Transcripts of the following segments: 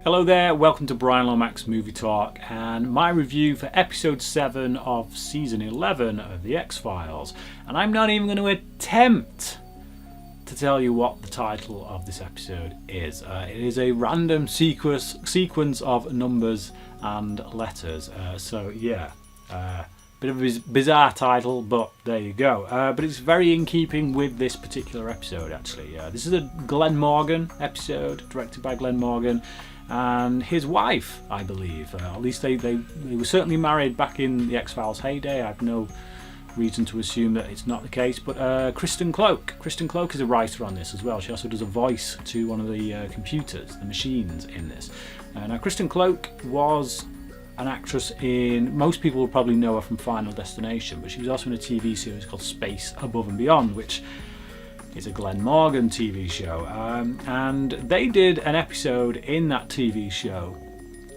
Hello there, welcome to Brian Lomax Movie Talk and my review for episode 7 of season 11 of The X-Files. And I'm not even going to attempt to tell you what the title of this episode is. It is a random sequence of numbers and letters. Bit of a bizarre title, but there you go. But it's very in keeping with this particular episode, actually. This is a Glenn Morgan episode, directed by Glenn Morgan and his wife, I believe. At least they were certainly married back in the X-Files heyday. I have no reason to assume that it's not the case. But Kristen Cloak is a writer on this as well. She also does a voice to one of the computers, the machines in this. Now, Kristen Cloak was an actress in, most people will probably know her from Final Destination, but she was also in a TV series called Space Above and Beyond, which is a Glenn Morgan TV show. And they did an episode in that TV show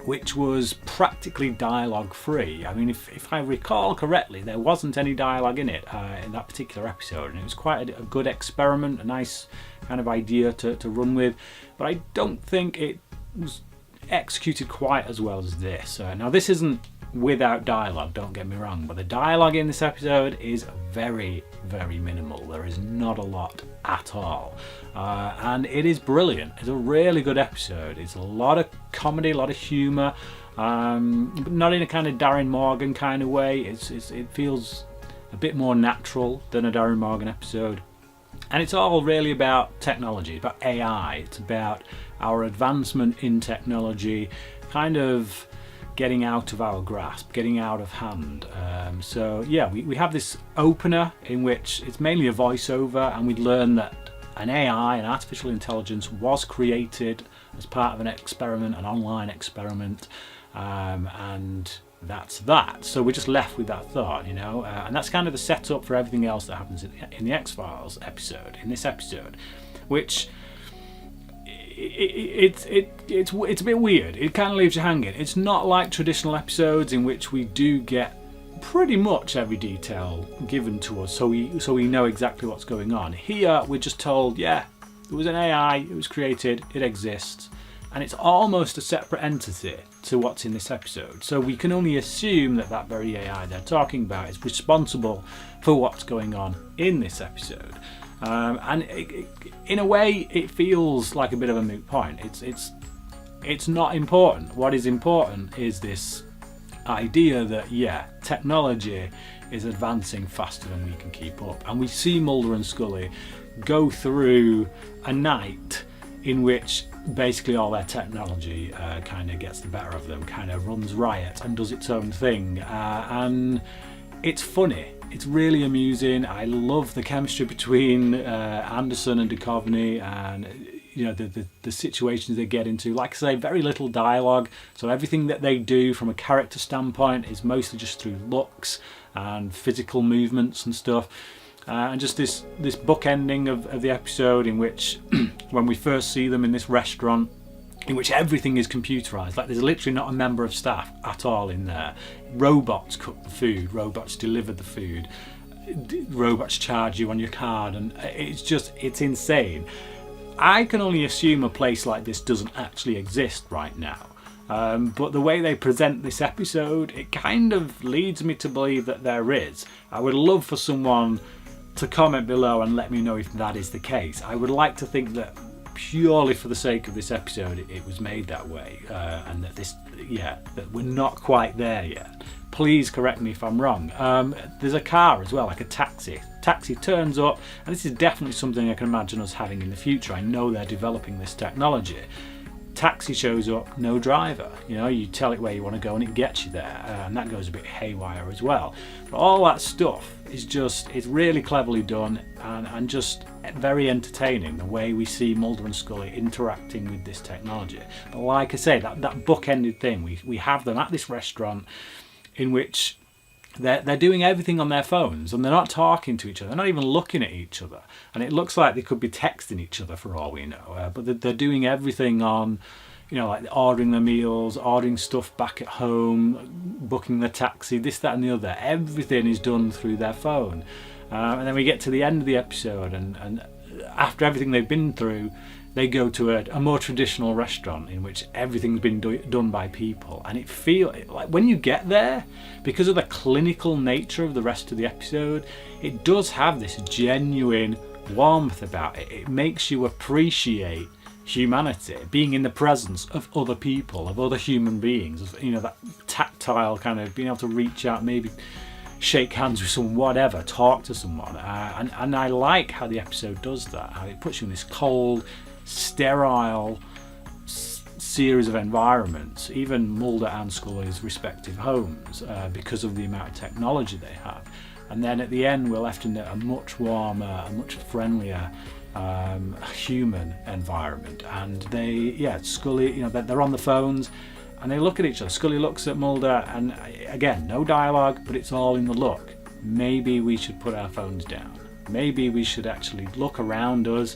which was practically dialogue free. I mean, if I recall correctly, there wasn't any dialogue in it, in that particular episode, and it was quite a good experiment, a nice kind of idea to run with, but I don't think it was executed quite as well as this. Now, this isn't without dialogue, don't get me wrong, but the dialogue in this episode is very, very minimal. There is not a lot at all, and it is brilliant. It's a really good episode. It's a lot of comedy, a lot of humour, but not in a kind of Darren Morgan kind of way. It feels a bit more natural than a Darren Morgan episode. And it's all really about technology, about AI. It's about our advancement in technology, kind of getting out of our grasp, getting out of hand. We have this opener in which it's mainly a voiceover, and we learn that an AI, an artificial intelligence, was created as part of an experiment, an online experiment, and that's that. So we're just left with that thought, and that's kind of the setup for everything else that happens in the X-Files episode, in this episode, which it's a bit weird. It kind of leaves you hanging. It's not like traditional episodes in which we do get pretty much every detail given to us, so we know exactly what's going on. Here we're just told, yeah, there was an AI, it was created, it exists, and it's almost a separate entity to what's in this episode. So we can only assume that very AI they're talking about is responsible for what's going on in this episode. In a way, it feels like a bit of a moot point. It's not important. What is important is this idea that, technology is advancing faster than we can keep up. And we see Mulder and Scully go through a night in which basically all their technology kind of gets the better of them, kind of runs riot and does its own thing. And it's funny. It's really amusing. I love the chemistry between Anderson and Duchovny, and the situations they get into. Like I say, very little dialogue, so everything that they do from a character standpoint is mostly just through looks and physical movements and stuff. And just this book ending of the episode in which when we first see them in this restaurant, in which everything is computerized, like there's literally not a member of staff at all in there. Robots cook the food, robots deliver the food, robots charge you on your card, and it's insane. I can only assume a place like this doesn't actually exist right now, but the way they present this episode, it kind of leads me to believe that there is. I would love for someone to comment below and let me know if that is the case. I would like to think that purely for the sake of this episode it was made that way, and that we're not quite there yet. Please correct me if I'm wrong. There's a car as well, like a taxi turns up, and this is definitely something I can imagine us having in the future. I know they're developing this technology. Taxi shows up, no driver. You tell it where you want to go and it gets you there, and that goes a bit haywire as well. But all that stuff is it's really cleverly done, and just very entertaining, the way we see Mulder and Scully interacting with this technology. But like I say, that book-ended thing, we have them at this restaurant in which they're doing everything on their phones, and they're not talking to each other, they're not even looking at each other, and it looks like they could be texting each other for all we know, but they're doing everything on, like ordering their meals, ordering stuff back at home, booking the taxi, this, that and the other. Everything is done through their phone. And then we get to the end of the episode, and after everything they've been through, they go to a more traditional restaurant in which everything's been done by people, and it feels like when you get there, because of the clinical nature of the rest of the episode, it does have this genuine warmth about it. It makes you appreciate humanity, being in the presence of other people, of other human beings, of, you know, that tactile kind of being able to reach out, maybe shake hands with someone, whatever, talk to someone, and I like how the episode does that, how it puts you in this cold, sterile series of environments, even Mulder and Scully's respective homes, because of the amount of technology they have. And then at the end we're left in a much warmer, a much friendlier human environment. And Scully, you know, they're on the phones and they look at each other. Scully looks at Mulder, and again, no dialogue, but it's all in the look. Maybe we should put our phones down. Maybe we should actually look around us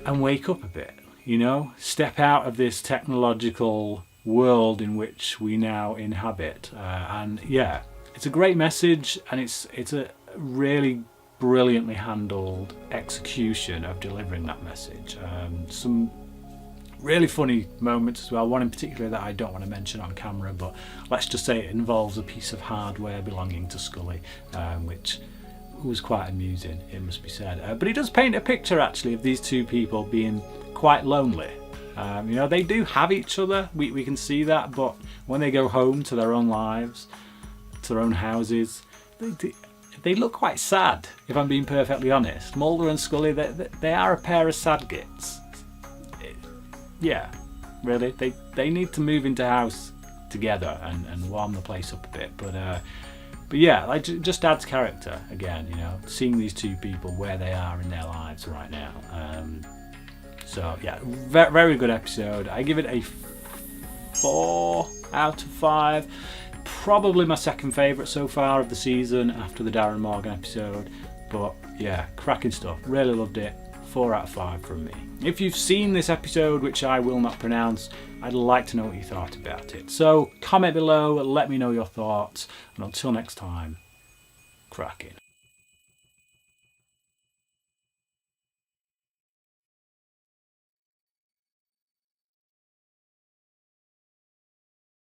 and wake up a bit, you know, step out of this technological world in which we now inhabit. And yeah, it's a great message, and it's a really brilliantly handled execution of delivering that message. Some really funny moments as well, one in particular that I don't want to mention on camera, but let's just say it involves a piece of hardware belonging to Scully, which was quite amusing, it must be said. But it does paint a picture actually of these two people being quite lonely. You know, they do have each other, we can see that, but when they go home to their own lives, to their own houses, they look quite sad, if I'm being perfectly honest. Mulder and Scully, they are a pair of sad gits. Yeah, really, they need to move into house together and warm the place up a bit. But yeah, like, just adds character again, you know, seeing these two people where they are in their lives right now. So yeah, very good episode. I give it a 4 out of 5. Probably my second favourite so far of the season after the Darren Morgan episode. But yeah, cracking stuff. Really loved it. 4 out of 5 from me. If you've seen this episode, which I will not pronounce, I'd like to know what you thought about it. So comment below, let me know your thoughts, and until next time, cracking.